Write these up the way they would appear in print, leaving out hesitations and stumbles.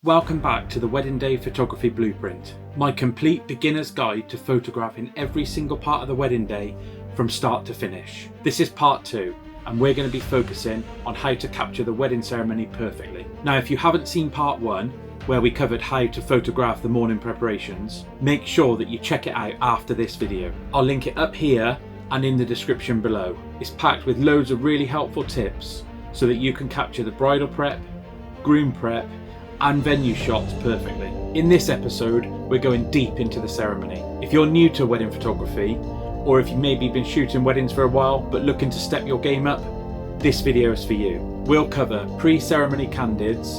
Welcome back to the Wedding Day Photography Blueprint, my complete beginner's guide to photographing every single part of the wedding day from start to finish. This is part 2, and we're going to be focusing on how to capture the wedding ceremony perfectly. Now, if you haven't seen part 1, where we covered how to photograph the morning preparations, make sure that you check it out after this video. I'll link it up here and in the description below. It's packed with loads of really helpful tips so that you can capture the bridal prep, groom prep, and venue shots perfectly. In this episode, we're going deep into the ceremony. If you're new to wedding photography, or if you've maybe been shooting weddings for a while but looking to step your game up, this video is for you. We'll cover pre-ceremony candids,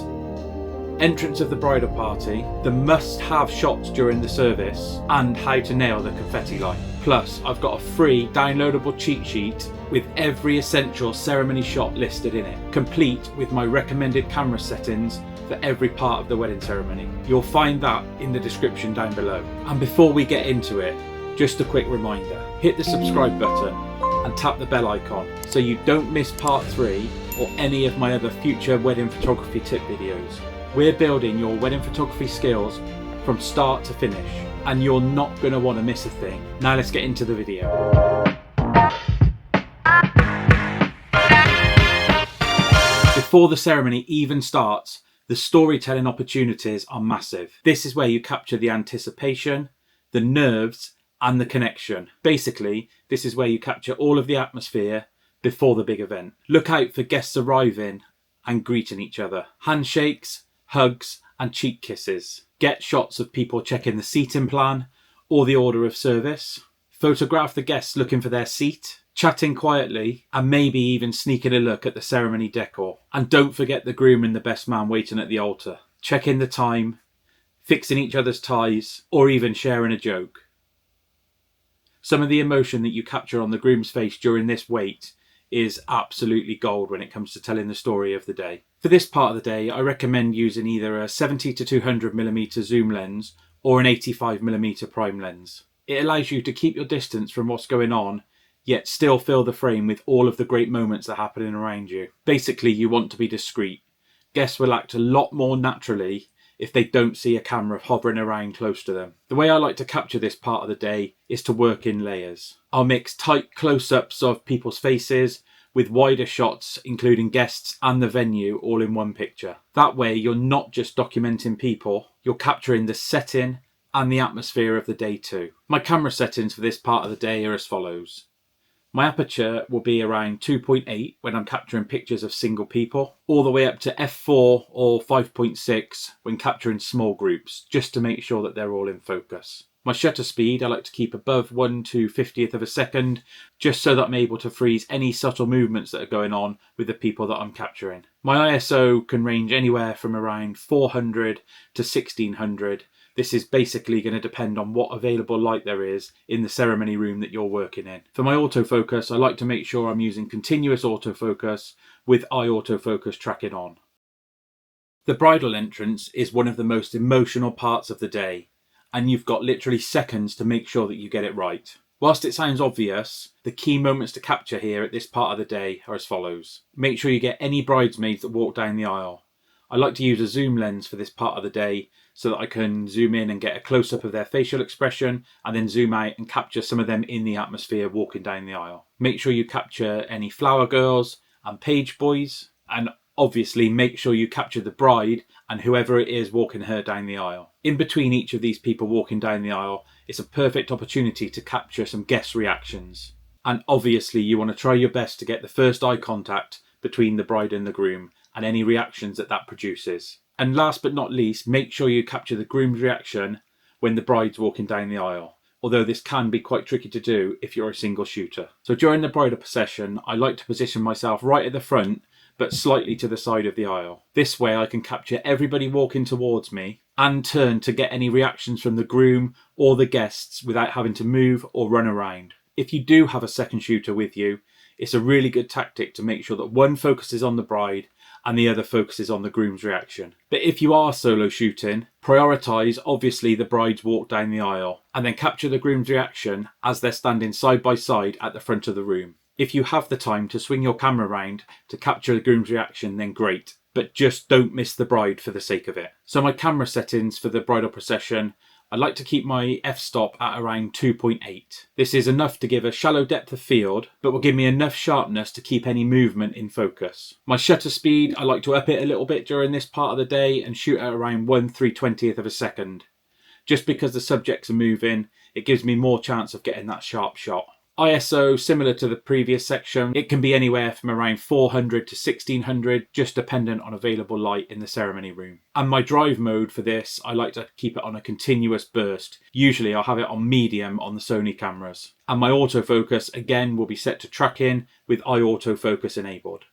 entrance of the bridal party, the must-have shots during the service, and how to nail the confetti line. Plus, I've got a free downloadable cheat sheet with every essential ceremony shot listed in it, complete with my recommended camera settings for every part of the wedding ceremony. You'll find that in the description down below. And before we get into it, just a quick reminder, hit the subscribe button and tap the bell icon so you don't miss part 3 or any of my other future wedding photography tip videos. We're building your wedding photography skills from start to finish, and you're not going to want to miss a thing. Now let's get into the video. Before the ceremony even starts, the storytelling opportunities are massive. This is where you capture the anticipation, the nerves, and the connection. Basically, this is where you capture all of the atmosphere before the big event. Look out for guests arriving and greeting each other. Handshakes, hugs, and cheek kisses. Get shots of people checking the seating plan or the order of service. Photograph the guests looking for their seat, chatting quietly, and maybe even sneaking a look at the ceremony decor. And don't forget the groom and the best man waiting at the altar. Checking the time, fixing each other's ties, or even sharing a joke. Some of the emotion that you capture on the groom's face during this wait is absolutely gold when it comes to telling the story of the day. For this part of the day, I recommend using either a 70 to 200mm zoom lens or an 85mm prime lens. It allows you to keep your distance from what's going on, yet still fill the frame with all of the great moments that are happening around you. Basically, you want to be discreet. Guests will act a lot more naturally if they don't see a camera hovering around close to them. The way I like to capture this part of the day is to work in layers. I'll mix tight close-ups of people's faces with wider shots including guests and the venue all in one picture. That way you're not just documenting people, you're capturing the setting and the atmosphere of the day too. My camera settings for this part of the day are as follows. My aperture will be around 2.8 when I'm capturing pictures of single people, all the way up to f4 or 5.6 when capturing small groups, just to make sure that they're all in focus. My shutter speed I like to keep above 1/250th of a second, just so that I'm able to freeze any subtle movements that are going on with the people that I'm capturing. My ISO can range anywhere from around 400 to 1600. This is basically going to depend on what available light there is in the ceremony room that you're working in. For my autofocus, I like to make sure I'm using continuous autofocus with eye autofocus tracking on. The bridal entrance is one of the most emotional parts of the day, and you've got literally seconds to make sure that you get it right. Whilst it sounds obvious, the key moments to capture here at this part of the day are as follows. Make sure you get any bridesmaids that walk down the aisle. I like to use a zoom lens for this part of the day so that I can zoom in and get a close-up of their facial expression and then zoom out and capture some of them in the atmosphere walking down the aisle. Make sure you capture any flower girls and page boys, and obviously make sure you capture the bride and whoever it is walking her down the aisle. In between each of these people walking down the aisle, it's a perfect opportunity to capture some guest reactions. And obviously you want to try your best to get the first eye contact between the bride and the groom and any reactions that produces. And last but not least, make sure you capture the groom's reaction when the bride's walking down the aisle, although this can be quite tricky to do if you're a single shooter. So during the bridal procession, I like to position myself right at the front but slightly to the side of the aisle. This way I can capture everybody walking towards me and turn to get any reactions from the groom or the guests without having to move or run around. If you do have a second shooter with you, it's a really good tactic to make sure that one focuses on the bride and the other focuses on the groom's reaction. But if you are solo shooting, prioritise obviously the bride's walk down the aisle and then capture the groom's reaction as they're standing side by side at the front of the room. If you have the time to swing your camera around to capture the groom's reaction, then great. but just don't miss the bride for the sake of it. So my camera settings for the bridal procession, I like to keep my f-stop at around 2.8. This is enough to give a shallow depth of field, but will give me enough sharpness to keep any movement in focus. My shutter speed, I like to up it a little bit during this part of the day and shoot at around 1/320th of a second. Just because the subjects are moving, it gives me more chance of getting that sharp shot. ISO, similar to the previous section, it can be anywhere from around 400 to 1600, just dependent on available light in the ceremony room. And my drive mode for this, I like to keep it on a continuous burst. Usually I'll have it on medium on the Sony cameras. And my autofocus, again, will be set to tracking with eye autofocus enabled.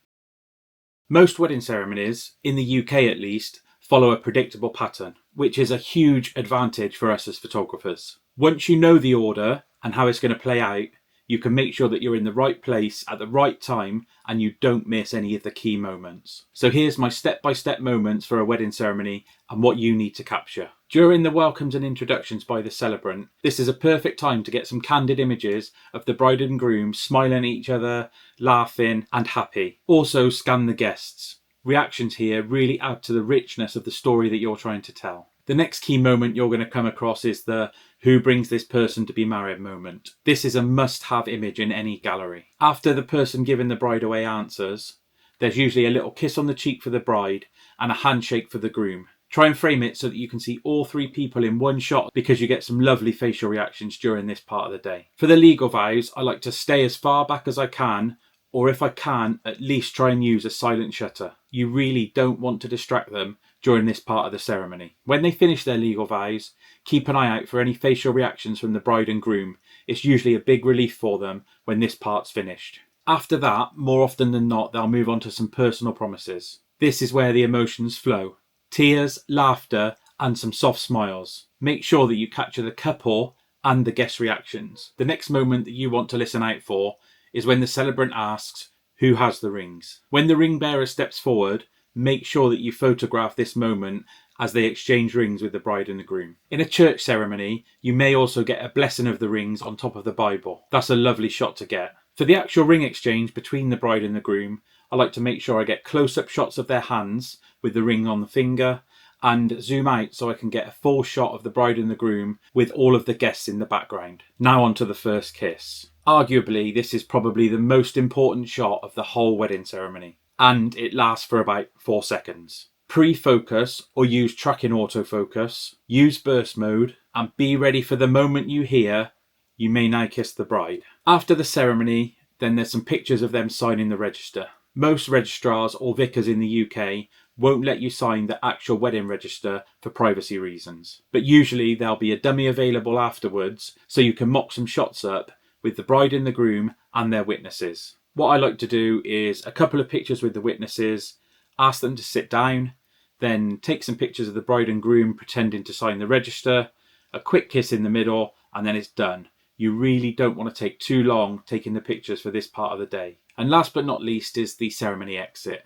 Most wedding ceremonies, in the UK at least, follow a predictable pattern, which is a huge advantage for us as photographers. Once you know the order and how it's going to play out, you can make sure that you're in the right place at the right time and you don't miss any of the key moments. So here's my step-by-step moments for a wedding ceremony and what you need to capture. During the welcomes and introductions by the celebrant, this is a perfect time to get some candid images of the bride and groom smiling at each other, laughing and happy. Also scan the guests. Reactions here really add to the richness of the story that you're trying to tell. The next key moment you're going to come across is the "who brings this person to be married" moment. This is a must-have image in any gallery. After the person giving the bride away answers, there's usually a little kiss on the cheek for the bride and a handshake for the groom. Try and frame it so that you can see all three people in one shot, because you get some lovely facial reactions during this part of the day. For the legal vows, I like to stay as far back as I can, or if I can, at least try and use a silent shutter. You really don't want to distract them during this part of the ceremony. When they finish their legal vows, keep an eye out for any facial reactions from the bride and groom. It's usually a big relief for them when this part's finished. After that, more often than not, they'll move on to some personal promises. This is where the emotions flow. Tears, laughter, and some soft smiles. Make sure that you capture the couple and the guest reactions. The next moment that you want to listen out for is when the celebrant asks, "who has the rings?" When the ring bearer steps forward, make sure that you photograph this moment as they exchange rings with the bride and the groom. In a church ceremony, you may also get a blessing of the rings on top of the Bible. That's a lovely shot to get. For the actual ring exchange between the bride and the groom, I like to make sure I get close-up shots of their hands with the ring on the finger and zoom out so I can get a full shot of the bride and the groom with all of the guests in the background. Now on to the first kiss. Arguably, this is probably the most important shot of the whole wedding ceremony, and it lasts for about 4 seconds. Pre-focus or use tracking autofocus, use burst mode, and be ready for the moment you hear, "you may now kiss the bride." After the ceremony, then there's some pictures of them signing the register. Most registrars or vicars in the UK won't let you sign the actual wedding register for privacy reasons, but usually there'll be a dummy available afterwards so you can mock some shots up with the bride and the groom and their witnesses. What I like to do is a couple of pictures with the witnesses, ask them to sit down, then take some pictures of the bride and groom pretending to sign the register, a quick kiss in the middle, and then it's done. You really don't want to take too long taking the pictures for this part of the day. And last but not least is the ceremony exit.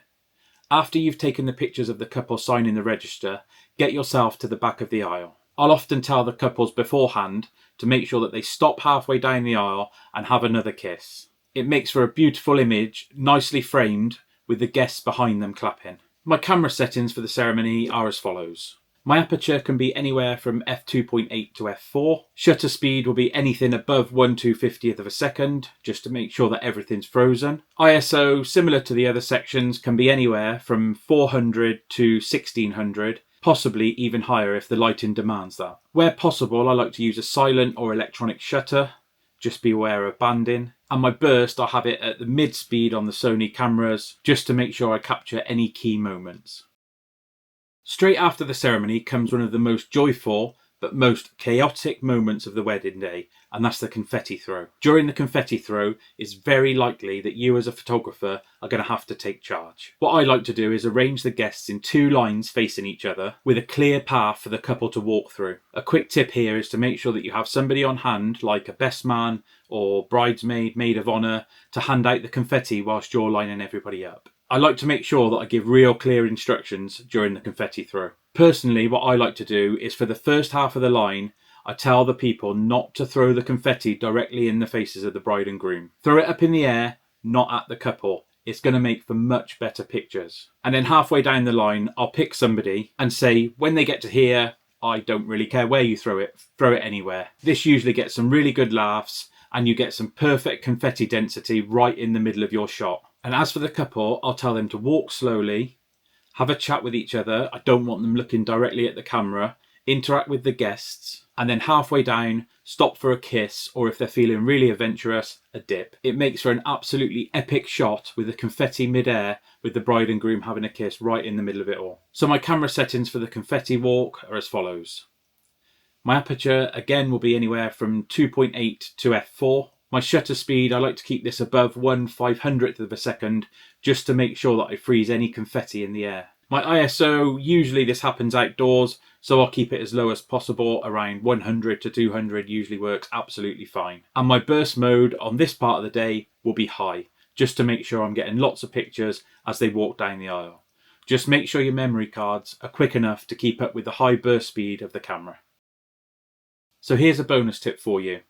After you've taken the pictures of the couple signing the register, get yourself to the back of the aisle. I'll often tell the couples beforehand to make sure that they stop halfway down the aisle and have another kiss. It makes for a beautiful image, nicely framed, with the guests behind them clapping. My camera settings for the ceremony are as follows. My aperture can be anywhere from f2.8 to f4. Shutter speed will be anything above 1/250th of a second, just to make sure that everything's frozen. ISO, similar to the other sections, can be anywhere from 400 to 1600, possibly even higher if the lighting demands that. Where possible, I like to use a silent or electronic shutter. Just be aware of banding. And my burst, I'll have it at the mid speed on the Sony cameras, just to make sure I capture any key moments. Straight after the ceremony comes one of the most joyful but most chaotic moments of the wedding day, and that's the confetti throw. During the confetti throw, it's very likely that you as a photographer are going to have to take charge. What I like to do is arrange the guests in 2 lines facing each other with a clear path for the couple to walk through. A quick tip here is to make sure that you have somebody on hand, like a best man or bridesmaid, maid of honour, to hand out the confetti whilst you're lining everybody up. I like to make sure that I give real clear instructions during the confetti throw. Personally, what I like to do is for the first half of the line, I tell the people not to throw the confetti directly in the faces of the bride and groom. Throw it up in the air, not at the couple. It's going to make for much better pictures. And then halfway down the line, I'll pick somebody and say, when they get to here, I don't really care where you throw it anywhere. This usually gets some really good laughs and you get some perfect confetti density right in the middle of your shot. And as for the couple, I'll tell them to walk slowly, have a chat with each other. I don't want them looking directly at the camera, interact with the guests, and then halfway down, stop for a kiss, or if they're feeling really adventurous, a dip. It makes for an absolutely epic shot with the confetti mid-air, with the bride and groom having a kiss right in the middle of it all. So my camera settings for the confetti walk are as follows. My aperture again will be anywhere from 2.8 to f4. My shutter speed, I like to keep this above 1/500th of a second, just to make sure that I freeze any confetti in the air. My ISO, usually this happens outdoors, so I'll keep it as low as possible, around 100 to 200 usually works absolutely fine. And my burst mode on this part of the day will be high, just to make sure I'm getting lots of pictures as they walk down the aisle. Just make sure your memory cards are quick enough to keep up with the high burst speed of the camera. So here's a bonus tip for you.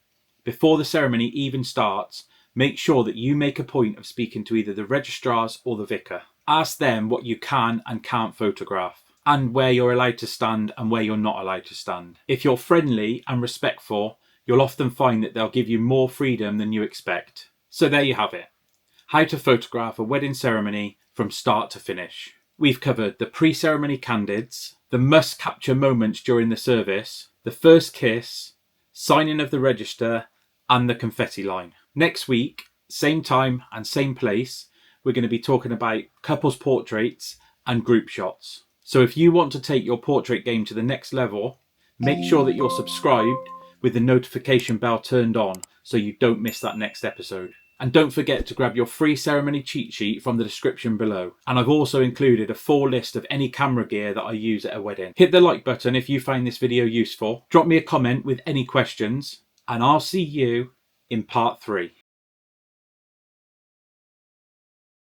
Before the ceremony even starts, make sure that you make a point of speaking to either the registrars or the vicar. Ask them what you can and can't photograph, and where you're allowed to stand and where you're not allowed to stand. If you're friendly and respectful, you'll often find that they'll give you more freedom than you expect. So there you have it. How to photograph a wedding ceremony from start to finish. We've covered the pre-ceremony candids, the must-capture moments during the service, the first kiss, signing of the register, and the confetti line. Next week, same time and same place, we're going to be talking about couples portraits and group shots. So if you want to take your portrait game to the next level, make sure that you're subscribed with the notification bell turned on so you don't miss that next episode. And don't forget to grab your free ceremony cheat sheet from the description below. And I've also included a full list of any camera gear that I use at a wedding. Hit the like button if you find this video useful. Drop me a comment with any questions, and I'll see you in part 3.